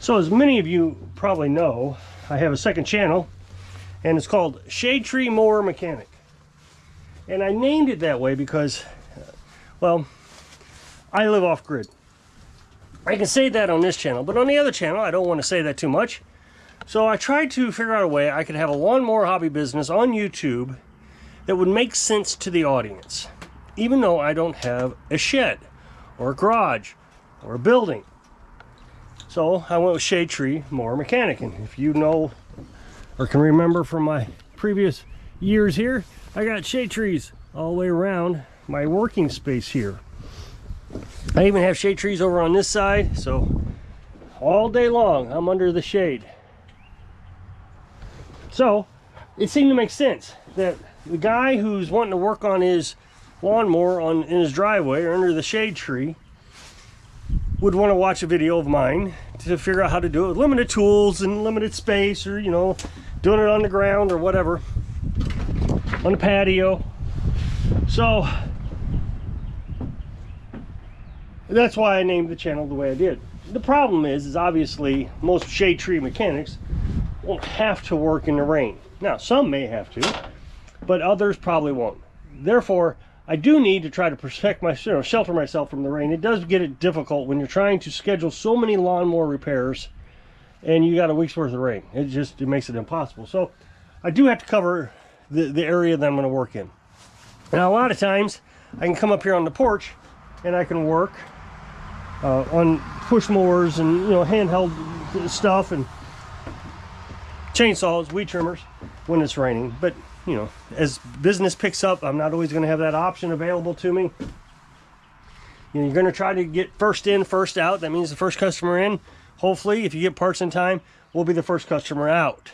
So as many of you probably know, I have a second channel, and it's called Shade Tree Mower Mechanic. And I named it that way because, well, I live off grid. I can say that on this channel, but on the other channel, I don't want to say that too much. So I tried to figure out a way I could have a lawnmower hobby business on YouTube that would make sense to the audience, even though I don't have a shed or a garage or a building. So I went with Shade Tree Mower Mechanic. And if you know or can remember from my previous years here, I got shade trees all the way around my working space here. I even have shade trees over on this side, so all day long I'm under the shade. So it seemed to make sense that the guy who's wanting to work on his lawnmower in his driveway or under the shade tree would want to watch a video of mine to figure out how to do it with limited tools and limited space, or doing it on the ground or whatever, on the patio. So that's why I named the channel the way I did. The problem is obviously most shade tree mechanics won't have to work in the rain. Now, some may have to, but others probably won't. Therefore, I do need to try to protect myself, shelter myself from the rain. It does get it difficult when you're trying to schedule so many lawnmower repairs and you got a week's worth of rain. It makes it impossible. So I do have to cover the area that I'm going to work in. Now, a lot of times I can come up here on the porch and I can work on push mowers and handheld stuff and chainsaws, weed trimmers when it's raining. But as business picks up, I'm not always going to have that option available to me. You're going to try to get first in, first out. That means the first customer in, hopefully, if you get parts in time, will be the first customer out.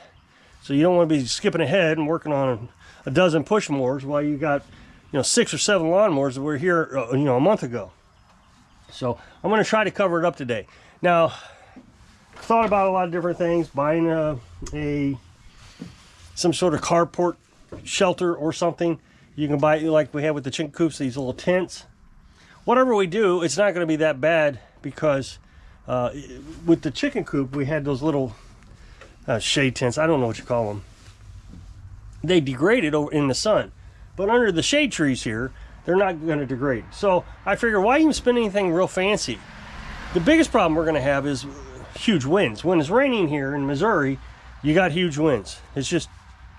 So you don't want to be skipping ahead and working on a dozen push mowers while you got 6 or 7 lawnmowers that were here a month ago. So I'm going to try to cover it up today. Now, thought about a lot of different things, buying some sort of carport shelter or something. You can buy it like we have with the chicken coops, these little tents. Whatever we do, it's not going to be that bad, because with the chicken coop we had those little shade tents. I don't know what you call them. They degraded over in the sun, but under the shade trees here they're not going to degrade. So I figure, why even spend anything real fancy? The biggest problem we're going to have is huge winds. When it's raining here in Missouri, you got huge winds. It's just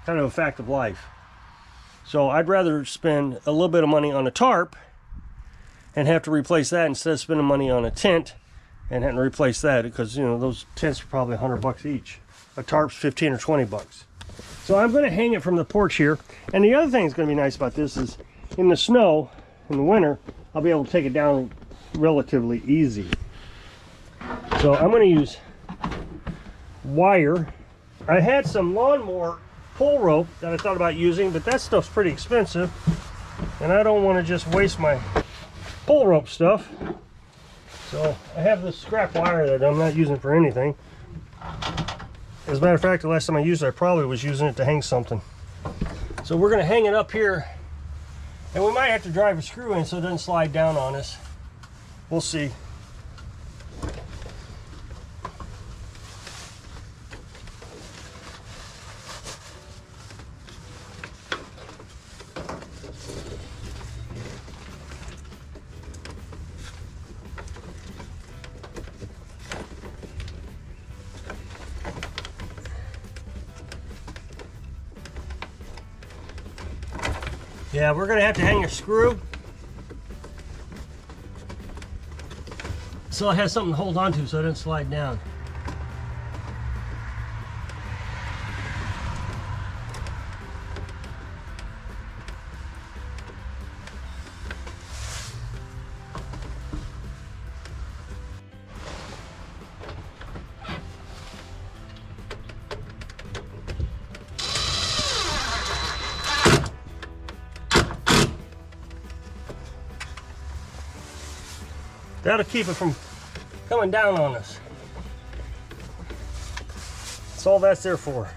kind of a fact of life. So I'd rather spend a little bit of money on a tarp and have to replace that instead of spending money on a tent and having to replace that, because those tents are probably $100 each. A tarp's 15 or 20 bucks. So I'm going to hang it from the porch here. And the other thing that's going to be nice about this is in the snow in the winter, I'll be able to take it down relatively easy. So I'm going to use wire. I had some lawnmower pull rope that I thought about using, but that stuff's pretty expensive and I don't want to just waste my pull rope stuff. So I have this scrap wire that I'm not using for anything. As a matter of fact, the last time I used it, I probably was using it to hang something. So we're going to hang it up here, and we might have to drive a screw in so it doesn't slide down on us. We'll see. Yeah, we're going to have to hang a screw so it has something to hold on to so it doesn't slide down. That'll keep it from coming down on us. That's all that's there for.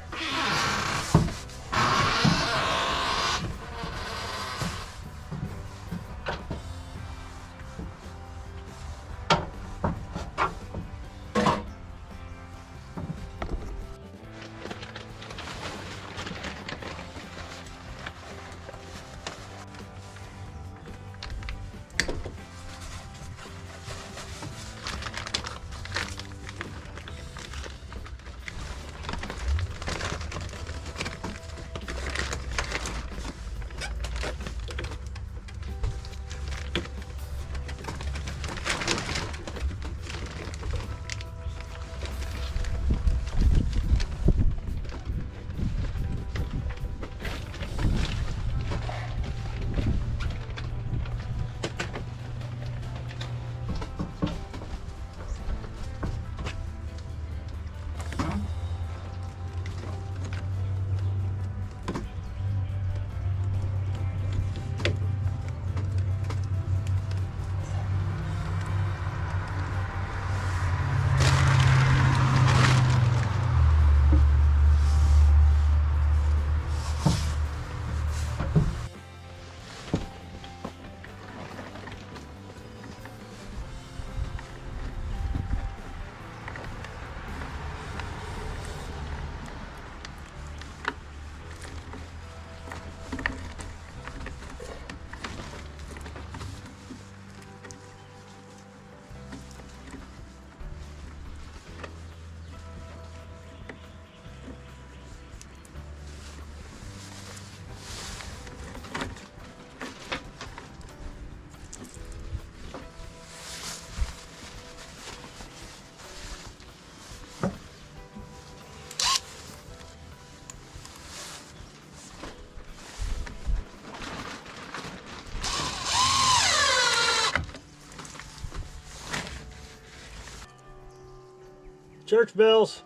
church bells.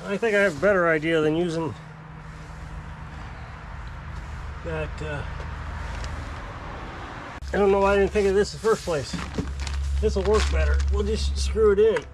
I think I have a better idea than using that. I don't know why I didn't think of this in the first place. This will work better. We'll just screw it in.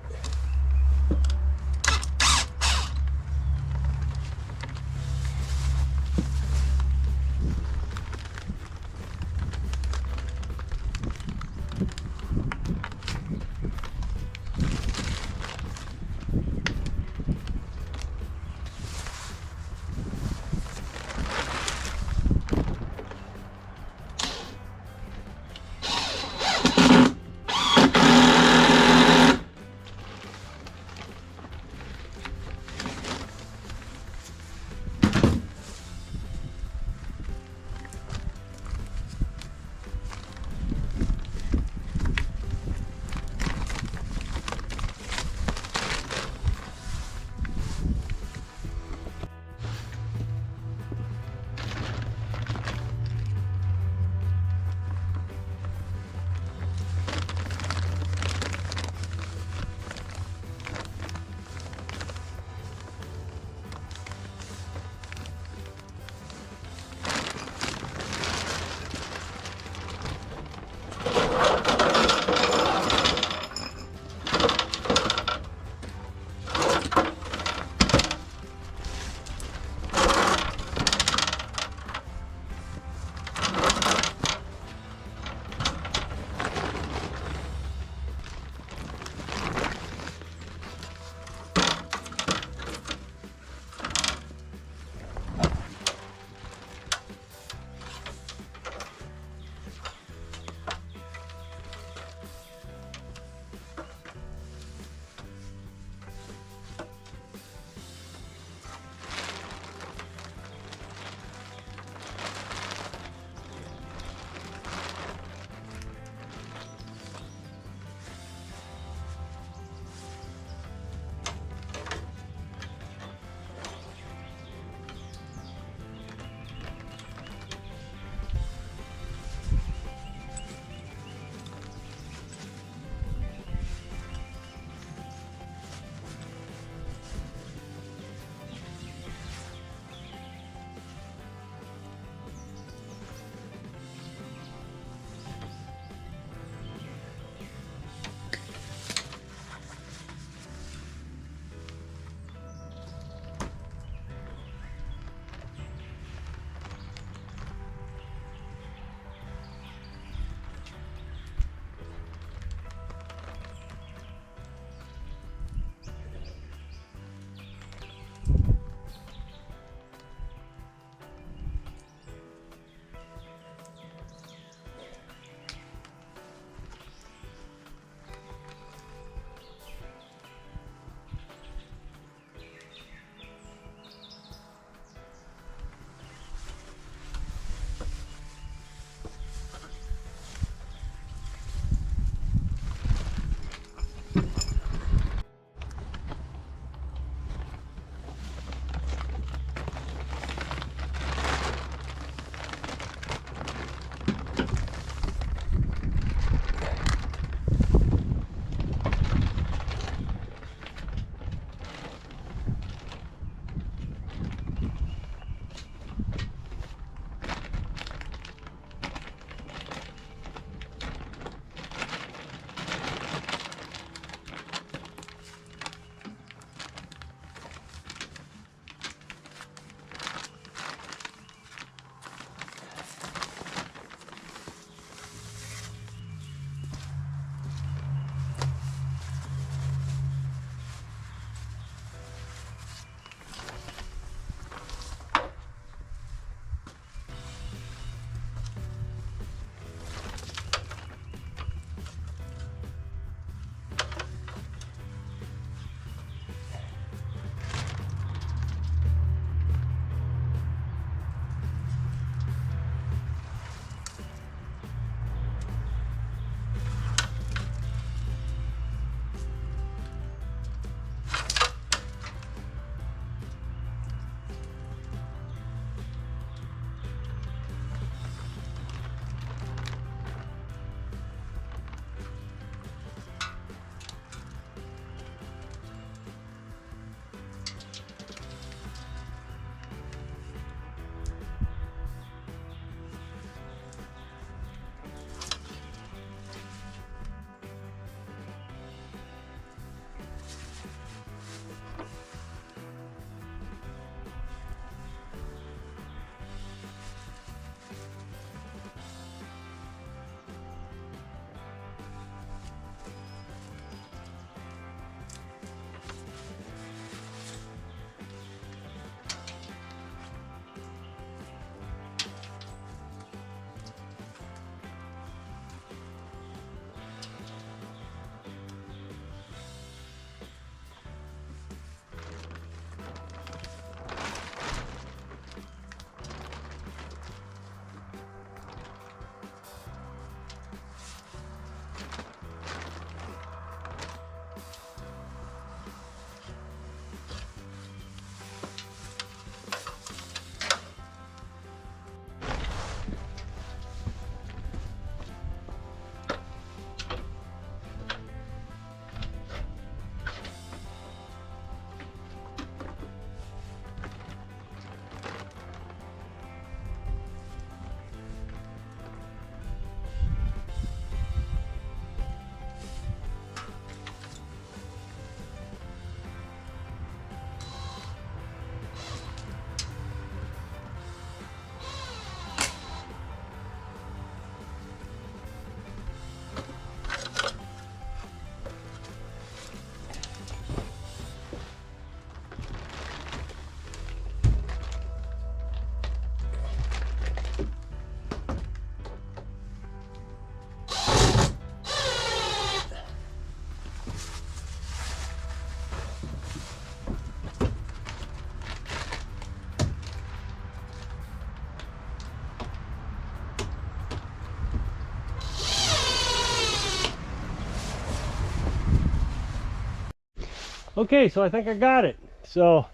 Okay, so I think I got it. So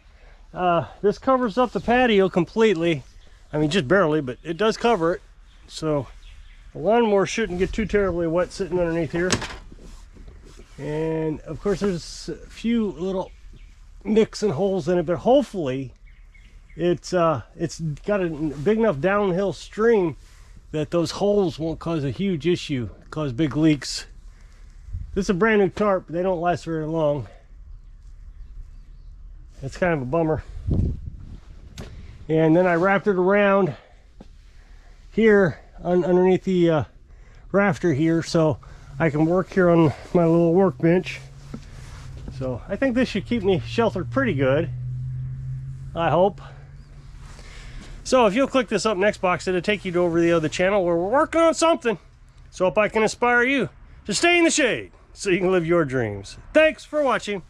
this covers up the patio completely. I mean, just barely, but it does cover it. So the lawnmower shouldn't get too terribly wet sitting underneath here. And of course there's a few little nicks and holes in it, but hopefully it's got a big enough downhill stream that those holes won't cause a huge issue, cause big leaks. This is a brand new tarp. They don't last very long. It's kind of a bummer. And then I wrapped it around here underneath the rafter here, so I can work here on my little workbench. So I think this should keep me sheltered pretty good, I hope. So if you'll click this up next box, it'll take you to over the other channel where we're working on something. So hope I can inspire you to stay in the shade so you can live your dreams. Thanks for watching.